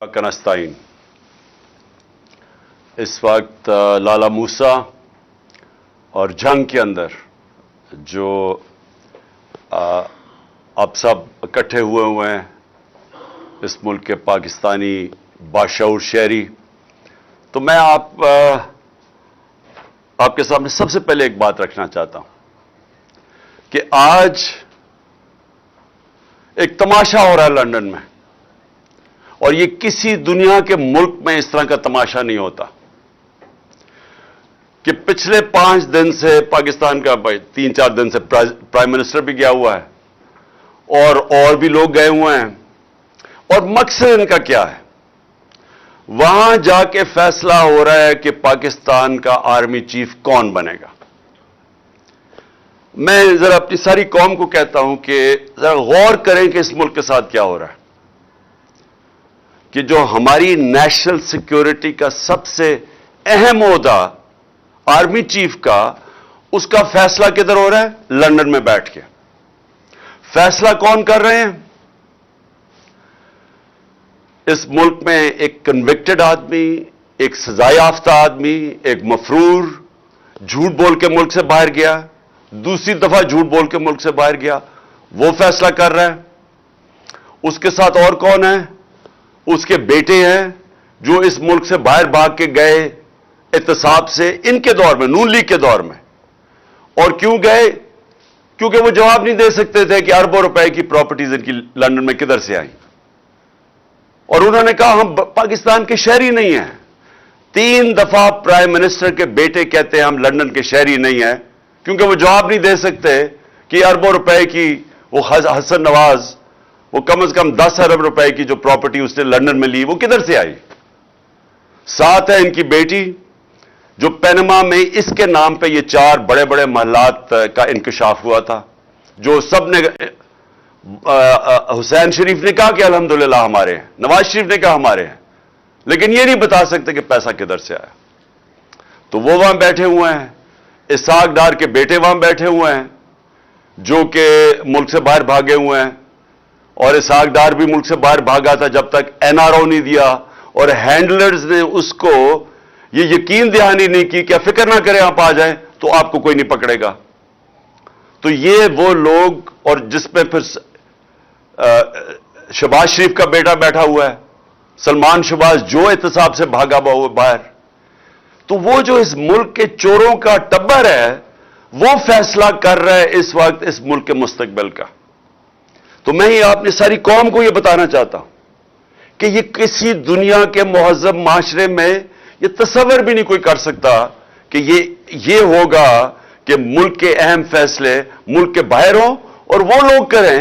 کنستائن اس وقت لالا موسیٰ اور جنگ کے اندر جو آپ سب اکٹھے ہوئے ہیں اس ملک کے پاکستانی باشعور شہری، تو میں آپ کے سامنے سب سے پہلے ایک بات رکھنا چاہتا ہوں کہ آج ایک تماشا ہو رہا ہے لندن میں، اور یہ کسی دنیا کے ملک میں اس طرح کا تماشا نہیں ہوتا کہ پچھلے 5 دن سے پاکستان کا 3-4 دن سے پرائم منسٹر بھی گیا ہوا ہے اور بھی لوگ گئے ہوئے ہیں، اور مقصد ان کا کیا ہے؟ وہاں جا کے فیصلہ ہو رہا ہے کہ پاکستان کا آرمی چیف کون بنے گا۔ میں ذرا اپنی ساری قوم کو کہتا ہوں کہ ذرا غور کریں کہ اس ملک کے ساتھ کیا ہو رہا ہے، کہ جو ہماری نیشنل سیکیورٹی کا سب سے اہم عہدہ آرمی چیف کا، اس کا فیصلہ کدھر ہو رہا ہے؟ لندن میں بیٹھ کے۔ فیصلہ کون کر رہے ہیں؟ اس ملک میں ایک کنوکٹڈ آدمی، ایک سزا یافتہ آدمی، ایک مفرور جھوٹ بول کے ملک سے باہر گیا، دوسری دفعہ جھوٹ بول کے ملک سے باہر گیا، وہ فیصلہ کر رہا ہے۔ اس کے ساتھ اور کون ہے؟ اس کے بیٹے ہیں جو اس ملک سے باہر بھاگ کے گئے احتساب سے، ان کے دور میں، نون لیگ کے دور میں۔ اور کیوں گئے؟ کیونکہ وہ جواب نہیں دے سکتے تھے کہ اربوں روپے کی پراپرٹیز ان کی لندن میں کدھر سے آئیں، اور انہوں نے کہا ہم پاکستان کے شہری نہیں ہیں۔ 3 دفعہ پرائم منسٹر کے بیٹے کہتے ہیں ہم لندن کے شہری نہیں ہیں، کیونکہ وہ جواب نہیں دے سکتے کہ اربوں روپے کی وہ حسن نواز، وہ کم از کم 10 ارب روپے کی جو پراپرٹی اس نے لندن میں لی، وہ کدھر سے آئی؟ ساتھ ہے ان کی بیٹی جو پینما میں اس کے نام پہ یہ 4 بڑے بڑے محلات کا انکشاف ہوا تھا، جو سب نے حسین شریف نے کہا کہ الحمدللہ ہمارے ہیں، نواز شریف نے کہا ہمارے ہیں، لیکن یہ نہیں بتا سکتے کہ پیسہ کدھر سے آیا۔ تو وہ وہاں بیٹھے ہوئے ہیں، اسحاق ڈار کے بیٹے وہاں بیٹھے ہوئے ہیں جو کہ ملک سے باہر بھاگے ہوئے ہیں، اور اسحاق ڈار بھی ملک سے باہر بھاگا تھا جب تک NRO نہیں دیا، اور ہینڈلرز نے اس کو یہ یقین دہانی نہیں کی کہ فکر نہ کریں آپ آ جائیں تو آپ کو کوئی نہیں پکڑے گا۔ تو یہ وہ لوگ، اور جس میں پھر شہباز شریف کا بیٹا بیٹھا ہوا ہے، سلمان شہباز، جو احتساب سے بھاگا ہوا باہر۔ تو وہ جو اس ملک کے چوروں کا ٹبر ہے، وہ فیصلہ کر رہا ہے اس وقت اس ملک کے مستقبل کا۔ تو میں ہی اپنی ساری قوم کو یہ بتانا چاہتا ہوں کہ یہ کسی دنیا کے مہذب معاشرے میں یہ تصور بھی نہیں کوئی کر سکتا کہ یہ ہوگا کہ ملک کے اہم فیصلے ملک کے باہر ہوں اور وہ لوگ کریں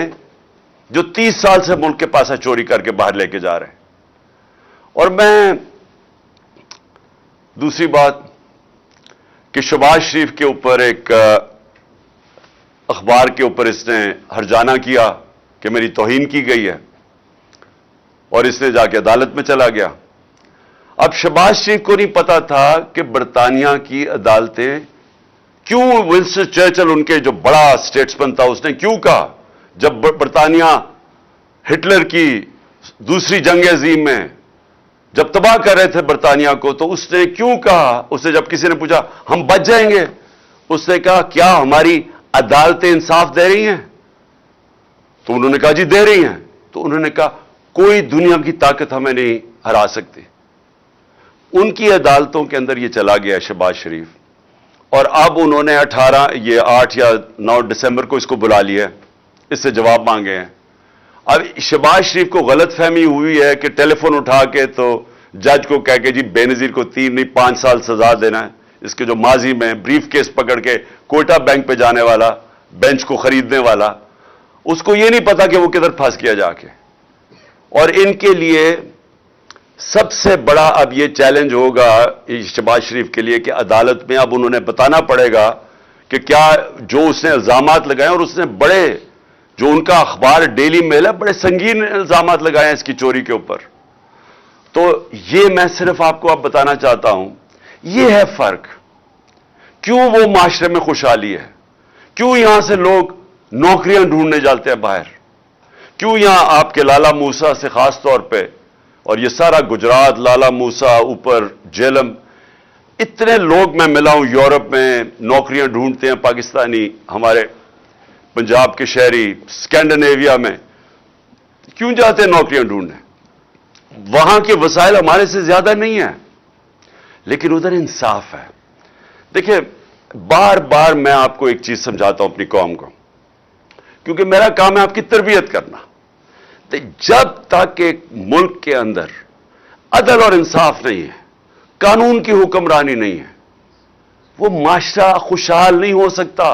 جو 30 سال سے ملک کے پاسا چوری کر کے باہر لے کے جا رہے ہیں۔ اور میں دوسری بات کہ شہباز شریف کے اوپر ایک اخبار کے اوپر اس نے ہرجانہ کیا کہ میری توہین کی گئی ہے، اور اس نے جا کے عدالت میں چلا گیا۔ اب شہباز شریف کو نہیں پتا تھا کہ برطانیہ کی عدالتیں کیوں، ونسٹن چرچل ان کے جو بڑا اسٹیٹسمین تھا، اس نے کیوں کہا جب برطانیہ ہٹلر کی دوسری جنگ عظیم میں جب تباہ کر رہے تھے برطانیہ کو، تو اس نے کیوں کہا؟ اس نے جب کسی نے پوچھا ہم بچ جائیں گے، اس نے کہا کیا ہماری عدالتیں انصاف دے رہی ہیں؟ تو انہوں نے کہا جی دے رہی ہیں۔ تو انہوں نے کہا کوئی دنیا کی طاقت ہمیں نہیں ہرا سکتی۔ ان کی عدالتوں کے اندر یہ چلا گیا شہباز شریف، اور اب انہوں نے 8 یا 9 دسمبر کو اس کو بلا لیا ہے، اس سے جواب مانگے ہیں۔ اب شہباز شریف کو غلط فہمی ہوئی ہے کہ ٹیلی فون اٹھا کے تو جج کو کہہ کے جی بے نظیر کو 3 نہیں 5 سال سزا دینا ہے، اس کے جو ماضی میں بریف کیس پکڑ کے کوئٹہ بینک پہ جانے والا، بینچ کو خریدنے والا، اس کو یہ نہیں پتا کہ وہ کدھر پھنس گیا جا کے۔ اور ان کے لیے سب سے بڑا اب یہ چیلنج ہوگا شہباز شریف کے لیے کہ عدالت میں اب انہوں نے بتانا پڑے گا کہ کیا جو اس نے الزامات لگائے، اور اس نے بڑے، جو ان کا اخبار ڈیلی میل ہے، بڑے سنگین الزامات لگائے ہیں اس کی چوری کے اوپر۔ تو یہ میں صرف آپ کو اب بتانا چاہتا ہوں، یہ ہے فرق۔ کیوں وہ معاشرے میں خوشحالی ہے؟ کیوں یہاں سے لوگ نوکریاں ڈھونڈنے جاتے ہیں باہر؟ کیوں یہاں آپ کے لالا موسیٰ سے خاص طور پہ اور یہ سارا گجرات، لالا موسا، اوپر جیلم، اتنے لوگ میں ملا ہوں یورپ میں، نوکریاں ڈھونڈتے ہیں پاکستانی، ہمارے پنجاب کے شہری اسکینڈینیویا میں کیوں جاتے ہیں نوکریاں ڈھونڈنے؟ وہاں کے وسائل ہمارے سے زیادہ نہیں ہیں، لیکن ادھر انصاف ہے۔ دیکھیں، بار بار میں آپ کو ایک چیز سمجھاتا ہوں اپنی قوم کو، کیونکہ میرا کام ہے آپ کی تربیت کرنا۔ جب تک ایک ملک کے اندر عدل اور انصاف نہیں ہے، قانون کی حکمرانی نہیں ہے، وہ معاشرہ خوشحال نہیں ہو سکتا،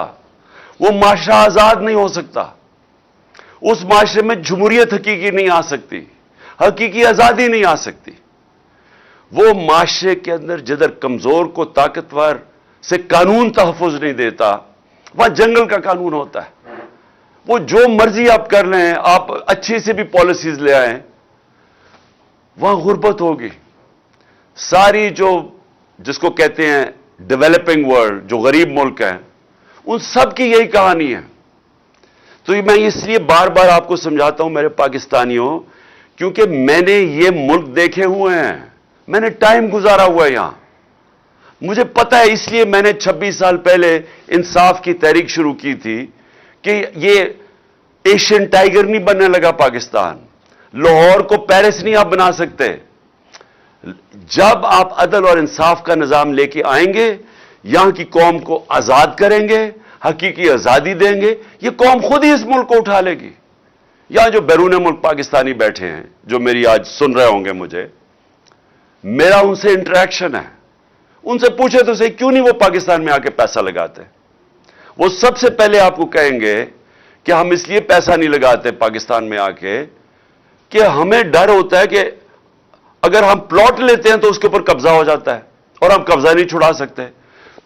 وہ معاشرہ آزاد نہیں ہو سکتا، اس معاشرے میں جمہوریت حقیقی نہیں آ سکتی، حقیقی آزادی نہیں آ سکتی۔ وہ معاشرے کے اندر جدھر کمزور کو طاقتور سے قانون تحفظ نہیں دیتا، وہاں جنگل کا قانون ہوتا ہے۔ وہ جو مرضی آپ کر لیں، آپ اچھی سے بھی پالیسیز لے آئیں، وہاں غربت ہوگی۔ ساری جس کو کہتے ہیں ڈیولپنگ ورلڈ، جو غریب ملک ہیں، ان سب کی یہی کہانی ہے۔ تو میں اس لیے بار بار آپ کو سمجھاتا ہوں میرے پاکستانیوں، کیونکہ میں نے یہ ملک دیکھے ہوئے ہیں، میں نے ٹائم گزارا ہوا ہے یہاں، مجھے پتا ہے۔ اس لیے میں نے 26 سال پہلے انصاف کی تحریک شروع کی تھی کہ یہ ایشین ٹائیگر نہیں بننے لگا پاکستان، لاہور کو پیرس نہیں آپ بنا سکتے۔ جب آپ عدل اور انصاف کا نظام لے کے آئیں گے، یہاں کی قوم کو آزاد کریں گے، حقیقی آزادی دیں گے، یہ قوم خود ہی اس ملک کو اٹھا لے گی۔ یہاں جو بیرون ملک پاکستانی بیٹھے ہیں، جو میری آج سن رہے ہوں گے مجھے، میرا ان سے انٹریکشن ہے، ان سے پوچھے تو صحیح کیوں نہیں وہ پاکستان میں آ کے پیسہ لگاتے؟ وہ سب سے پہلے آپ کو کہیں گے کہ ہم اس لیے پیسہ نہیں لگاتے پاکستان میں آ کے کہ ہمیں ڈر ہوتا ہے کہ اگر ہم پلاٹ لیتے ہیں تو اس کے اوپر قبضہ ہو جاتا ہے اور ہم قبضہ نہیں چھڑا سکتے۔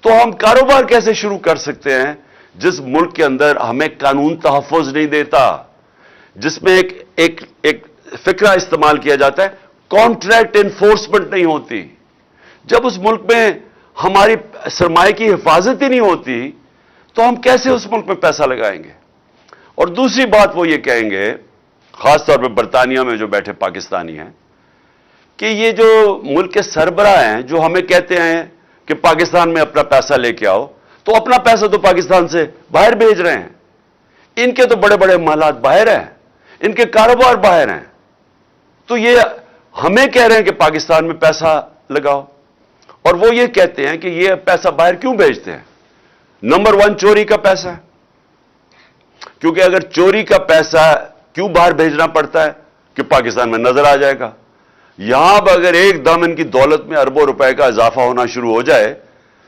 تو ہم کاروبار کیسے شروع کر سکتے ہیں جس ملک کے اندر ہمیں قانون تحفظ نہیں دیتا، جس میں ایک فکرہ استعمال کیا جاتا ہے، کانٹریکٹ انفورسمنٹ نہیں ہوتی۔ جب اس ملک میں ہماری سرمایہ کی حفاظت ہی نہیں ہوتی تو ہم کیسے اس ملک میں پیسہ لگائیں گے؟ اور دوسری بات وہ یہ کہیں گے، خاص طور پہ برطانیہ میں جو بیٹھے پاکستانی ہیں، کہ یہ جو ملک کے سربراہ ہیں جو ہمیں کہتے ہیں کہ پاکستان میں اپنا پیسہ لے کے آؤ، تو اپنا پیسہ تو پاکستان سے باہر بھیج رہے ہیں، ان کے تو بڑے بڑے محلات باہر ہیں، ان کے کاروبار باہر ہیں، تو یہ ہمیں کہہ رہے ہیں کہ پاکستان میں پیسہ لگاؤ، اور وہ یہ کہتے ہیں کہ یہ پیسہ باہر کیوں بھیجتے ہیں؟ نمبر 1 چوری کا پیسہ ہے، کیونکہ اگر چوری کا پیسہ کیوں باہر بھیجنا پڑتا ہے کہ پاکستان میں نظر آ جائے گا۔ یہاں اب اگر ایک دم ان کی دولت میں اربوں روپے کا اضافہ ہونا شروع ہو جائے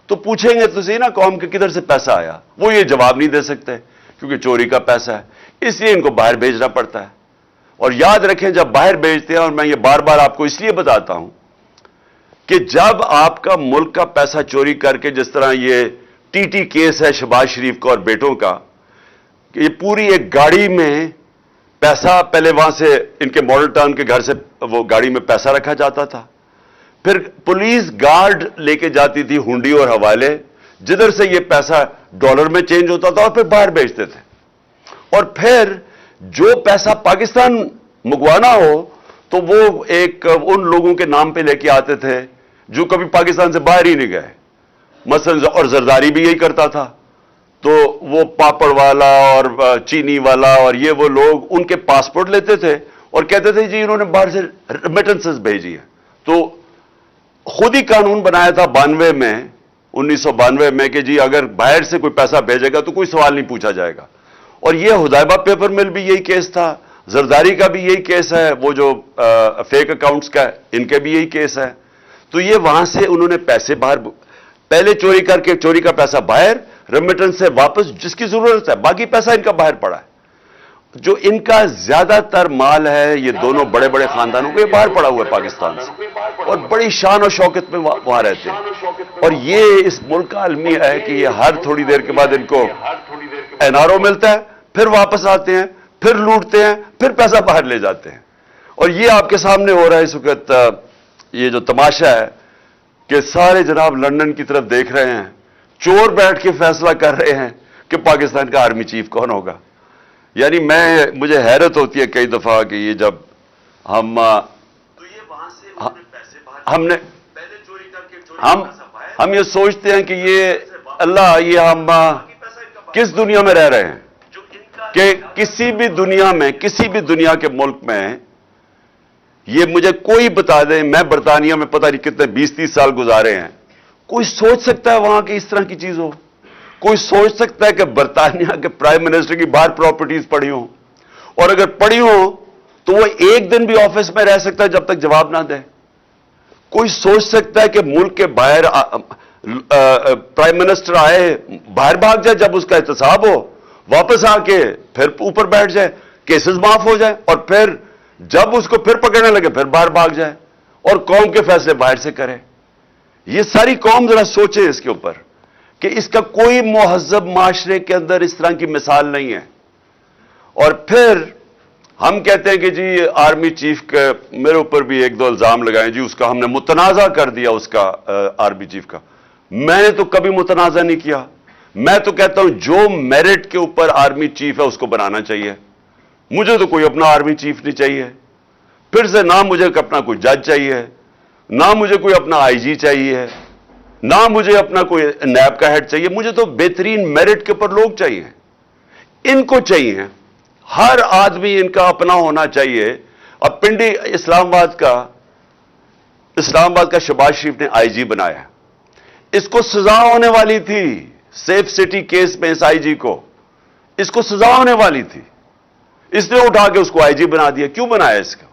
تو پوچھیں گے تو صحیح نا قوم کے کدھر سے پیسہ آیا؟ وہ یہ جواب نہیں دے سکتے کیونکہ چوری کا پیسہ ہے، اس لیے ان کو باہر بھیجنا پڑتا ہے۔ اور یاد رکھیں جب باہر بھیجتے ہیں، اور میں یہ بار بار آپ کو اس لیے بتاتا ہوں کہ جب آپ کا ملک کا پیسہ چوری کر کے، جس طرح یہ ٹی کیس ہے شہباز شریف کا اور بیٹوں کا، کہ یہ پوری ایک گاڑی میں پیسہ، پہلے وہاں سے ان کے ماڈل ٹاؤن کے گھر سے وہ گاڑی میں پیسہ رکھا جاتا تھا، پھر پولیس گارڈ لے کے جاتی تھی ہنڈی اور حوالے، جدھر سے یہ پیسہ ڈالر میں چینج ہوتا تھا اور پھر باہر بھیجتے تھے، اور پھر جو پیسہ پاکستان منگوانا ہو تو وہ ایک ان لوگوں کے نام پہ لے کے آتے تھے جو کبھی پاکستان سے باہر ہی نہیں گئے، مثلا، اور زرداری بھی یہی کرتا تھا، تو وہ پاپڑ والا اور چینی والا اور یہ وہ لوگ ان کے پاسپورٹ لیتے تھے اور کہتے تھے جی انہوں نے باہر سے ریمیٹنسز بھیجی ہے۔ تو خود ہی قانون بنایا تھا 1992 میں کہ جی اگر باہر سے کوئی پیسہ بھیجے گا تو کوئی سوال نہیں پوچھا جائے گا، اور یہ حدیبہ پیپر مل بھی یہی کیس تھا، زرداری کا بھی یہی کیس ہے، وہ جو فیک اکاؤنٹس کا ان کے بھی یہی کیس ہے۔ تو یہ وہاں سے انہوں نے پیسے باہر پہلے چوری کر کے، چوری کا پیسہ باہر، ریمیٹنس سے واپس جس کی ضرورت ہے، باقی پیسہ ان کا باہر پڑا ہے۔ جو ان کا زیادہ تر مال ہے، یہ دونوں بڑے بڑے خاندانوں کو، یہ باہر پڑا ہوا ہے پاکستان سے، اور بڑی شان و شوکت میں وہاں رہتے ہیں، اور یہ اس ملک کا المیہ ہے کہ یہ ہر تھوڑی دیر کے بعد ان کو این آر او ملتا ہے، پھر واپس آتے ہیں، پھر لوٹتے ہیں، پھر پیسہ باہر لے جاتے ہیں۔ اور یہ آپ کے سامنے ہو رہا ہے اس وقت، یہ جو تماشا ہے کہ سارے جناب لندن کی طرف دیکھ رہے ہیں، چور بیٹھ کے فیصلہ کر رہے ہیں کہ پاکستان کا آرمی چیف کون ہوگا۔ یعنی مجھے حیرت ہوتی ہے کئی دفعہ کہ یہ جب ہم ہم نے ہم یہ سوچتے ہیں کہ یہ اللہ یہ ہم کس دنیا میں رہ رہے ہیں کہ کسی بھی دنیا کے ملک میں یہ مجھے کوئی بتا دے، میں برطانیہ میں پتہ نہیں کتنے 20-30 سال گزارے ہیں، کوئی سوچ سکتا ہے وہاں کی اس طرح کی چیز ہو؟ کوئی سوچ سکتا ہے کہ برطانیہ کے پرائم منسٹر کی باہر پراپرٹیز پڑی ہوں، اور اگر پڑی ہوں تو وہ ایک دن بھی آفس میں رہ سکتا ہے جب تک جواب نہ دے؟ کوئی سوچ سکتا ہے کہ ملک کے باہر پرائم منسٹر آئے باہر بھاگ جائے جب اس کا احتساب ہو، واپس آ کے پھر اوپر بیٹھ جائے، کیسز معاف ہو جائے، اور پھر جب اس کو پھر پکڑنے لگے پھر باہر بھاگ جائے اور قوم کے فیصلے باہر سے کرے؟ یہ ساری قوم ذرا سوچے اس کے اوپر کہ اس کا کوئی مہذب معاشرے کے اندر اس طرح کی مثال نہیں ہے۔ اور پھر ہم کہتے ہیں کہ جی آرمی چیف کے میرے اوپر بھی 1-2 الزام لگائیں، جی اس کا ہم نے متنازع کر دیا، اس کا آرمی چیف کا۔ میں نے تو کبھی متنازع نہیں کیا، میں تو کہتا ہوں جو میرٹ کے اوپر آرمی چیف ہے اس کو بنانا چاہیے۔ مجھے تو کوئی اپنا آرمی چیف نہیں چاہیے، پھر سے نہ مجھے اپنا کوئی جج چاہیے، نہ مجھے کوئی اپنا آئی جی چاہیے، نہ مجھے اپنا کوئی نیب کا ہیڈ چاہیے، مجھے تو بہترین میرٹ کے اوپر لوگ چاہیے، ان کو چاہیے۔ ہر آدمی ان کا اپنا ہونا چاہیے۔ اب پنڈی اسلام آباد کا شہباز شریف نے آئی جی بنایا، اس کو سزا ہونے والی تھی، سیف سٹی کیس میں اس آئی جی کو اس کو سزا ہونے والی تھی، اس نے اٹھا کے اس کو آئی جی بنا دیا۔ کیوں بنایا اس کو؟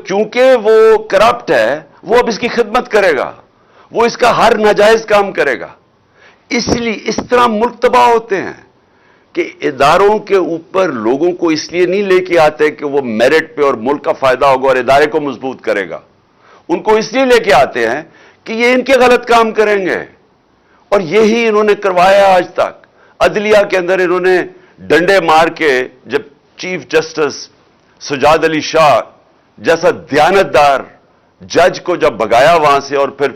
کیونکہ وہ کرپٹ ہے، وہ اب اس کی خدمت کرے گا، وہ اس کا ہر ناجائز کام کرے گا۔ اس لیے اس طرح ملک تباہ ہوتے ہیں کہ اداروں کے اوپر لوگوں کو اس لیے نہیں لے کے آتے کہ وہ میرٹ پہ اور ملک کا فائدہ ہوگا اور ادارے کو مضبوط کرے گا، ان کو اس لیے لے کے آتے ہیں کہ یہ ان کے غلط کام کریں گے، اور یہی انہوں نے کروایا آج تک۔ عدلیہ کے اندر انہوں نے ڈنڈے مار کے جب چیف جسٹس سجاد علی شاہ جیسا دیانتدار جج کو جب بھگایا وہاں سے اور پھر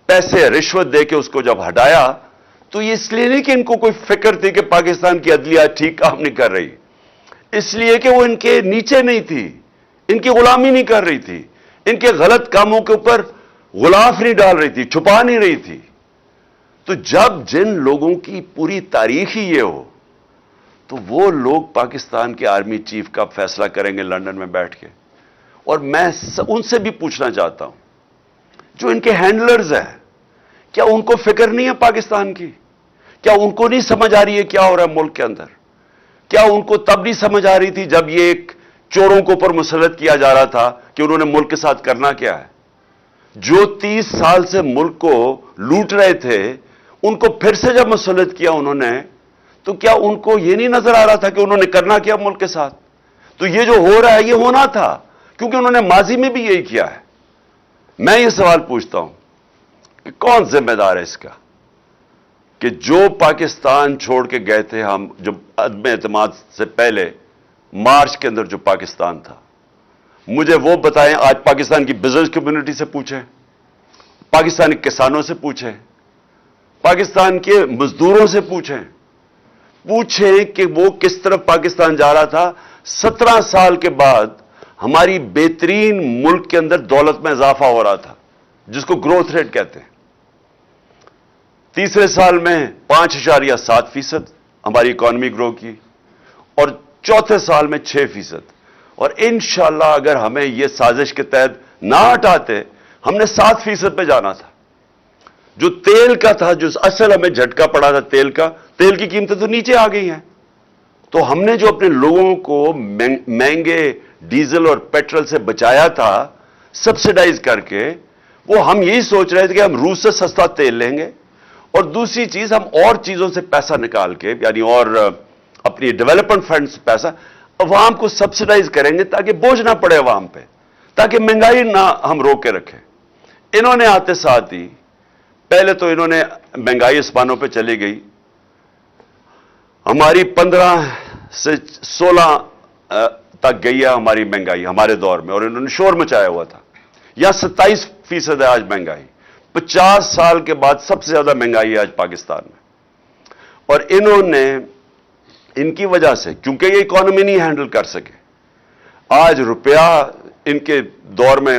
پیسے رشوت دے کے اس کو جب ہٹایا، تو یہ اس لیے نہیں کہ ان کو کوئی فکر تھی کہ پاکستان کی عدلیہ ٹھیک کام نہیں کر رہی، اس لیے کہ وہ ان کے نیچے نہیں تھی، ان کی غلامی نہیں کر رہی تھی، ان کے غلط کاموں کے اوپر غلاف نہیں ڈال رہی تھی، چھپا نہیں رہی تھی۔ تو جب جن لوگوں کی پوری تاریخ ہی یہ ہو تو وہ لوگ پاکستان کے آرمی چیف کا فیصلہ کریں گے لندن میں بیٹھ کے؟ اور میں ان سے بھی پوچھنا چاہتا ہوں جو ان کے ہینڈلرز ہیں، کیا ان کو فکر نہیں ہے پاکستان کی؟ کیا ان کو نہیں سمجھ آ رہی ہے کیا ہو رہا ہے ملک کے اندر؟ کیا ان کو تب نہیں سمجھ آ رہی تھی جب یہ ایک چوروں کو اوپر مسلط کیا جا رہا تھا کہ انہوں نے ملک کے ساتھ کرنا کیا ہے؟ جو 30 سال سے ملک کو لوٹ رہے تھے ان کو پھر سے جب مسلط کیا انہوں نے، تو کیا ان کو یہ نہیں نظر آ رہا تھا کہ انہوں نے کرنا کیا ملک کے ساتھ؟ تو یہ جو ہو رہا ہے یہ ہونا تھا، کیونکہ انہوں نے ماضی میں بھی یہی کیا ہے۔ میں یہ سوال پوچھتا ہوں کہ کون ذمہ دار ہے اس کا کہ جو پاکستان چھوڑ کے گئے تھے ہم، جو عدم اعتماد سے پہلے مارچ کے اندر جو پاکستان تھا، مجھے وہ بتائیں۔ آج پاکستان کی بزنس کمیونٹی سے پوچھیں، پاکستانی کسانوں سے پوچھیں، پاکستان کے مزدوروں سے پوچھیں کہ وہ کس طرف پاکستان جا رہا تھا۔ 17 سال کے بعد ہماری بہترین ملک کے اندر دولت میں اضافہ ہو رہا تھا، جس کو گروتھ ریٹ کہتے ہیں۔ تیسرے سال میں 5.7% ہماری اکانومی گرو کی، اور چوتھے سال میں 6%۔ اور انشاءاللہ اگر ہمیں یہ سازش کے تحت نہ ہٹاتے، ہم نے 7% پہ جانا تھا۔ جو تیل کا تھا، جو اصل ہمیں جھٹکا پڑا تھا تیل کی قیمتیں تو نیچے آ گئی ہیں۔ تو ہم نے جو اپنے لوگوں کو مہنگے ڈیزل اور پیٹرول سے بچایا تھا سبسیڈائز کر کے، وہ ہم یہی سوچ رہے تھے کہ ہم روس سے سستا تیل لیں گے، اور دوسری چیز ہم اور چیزوں سے پیسہ نکال کے، یعنی اور اپنی ڈیولپمنٹ فنڈ سے پیسہ عوام کو سبسیڈائز کریں گے تاکہ بوجھ نہ پڑے عوام پہ، تاکہ مہنگائی نہ ہم روک کے رکھیں۔ انہوں نے آتے ساتھ ہی پہلے تو انہوں نے مہنگائی آسمانوں پہ چلی گئی، ہماری 15 سے 16 تک گئی ہے ہماری مہنگائی ہمارے دور میں، اور انہوں نے شور مچایا ہوا تھا۔ یہاں 27% ہے آج مہنگائی، 50 سال کے بعد سب سے زیادہ مہنگائی ہے آج پاکستان میں۔ اور انہوں نے ان کی وجہ سے، کیونکہ یہ اکانومی نہیں ہینڈل کر سکے، آج روپیہ ان کے دور میں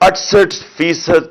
68%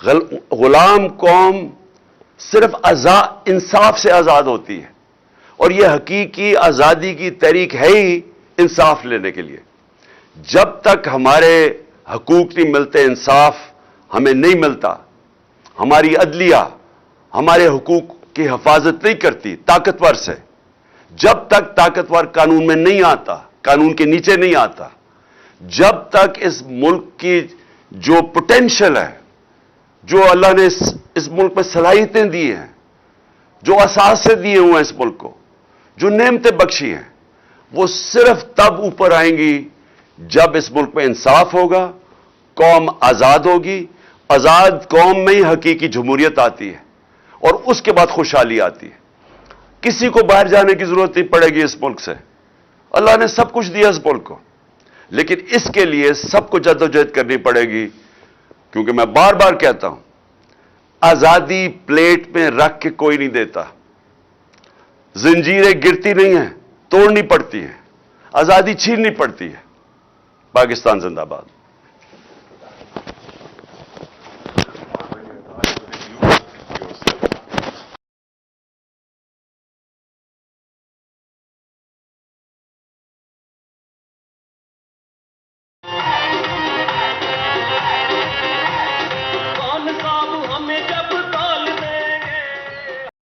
غلام قوم صرف انصاف سے آزاد ہوتی ہے، اور یہ حقیقی آزادی کی تحریک ہے ہی انصاف لینے کے لیے۔ جب تک ہمارے حقوق نہیں ملتے، انصاف ہمیں نہیں ملتا، ہماری عدلیہ ہمارے حقوق کی حفاظت نہیں کرتی طاقتور سے، جب تک طاقتور قانون میں نہیں آتا، قانون کے نیچے نہیں آتا، جب تک اس ملک کی جو پوٹینشل ہے، جو اللہ نے اس ملک میں صلاحیتیں دی ہیں، جو اثاثے دیے ہوئے ہیں اس ملک کو، جو نعمتیں بخشی ہیں، وہ صرف تب اوپر آئیں گی جب اس ملک میں انصاف ہوگا، قوم آزاد ہوگی، آزاد قوم میں ہی حقیقی جمہوریت آتی ہے، اور اس کے بعد خوشحالی آتی ہے۔ کسی کو باہر جانے کی ضرورت نہیں پڑے گی اس ملک سے، اللہ نے سب کچھ دیا اس ملک کو، لیکن اس کے لیے سب کو جدوجہد کرنی پڑے گی، کیونکہ میں بار بار کہتا ہوں، آزادی پلیٹ میں رکھ کے کوئی نہیں دیتا، زنجیریں گرتی نہیں ہیں، توڑنی پڑتی ہیں، آزادی چھیننی پڑتی ہے۔ پاکستان زندہ باد۔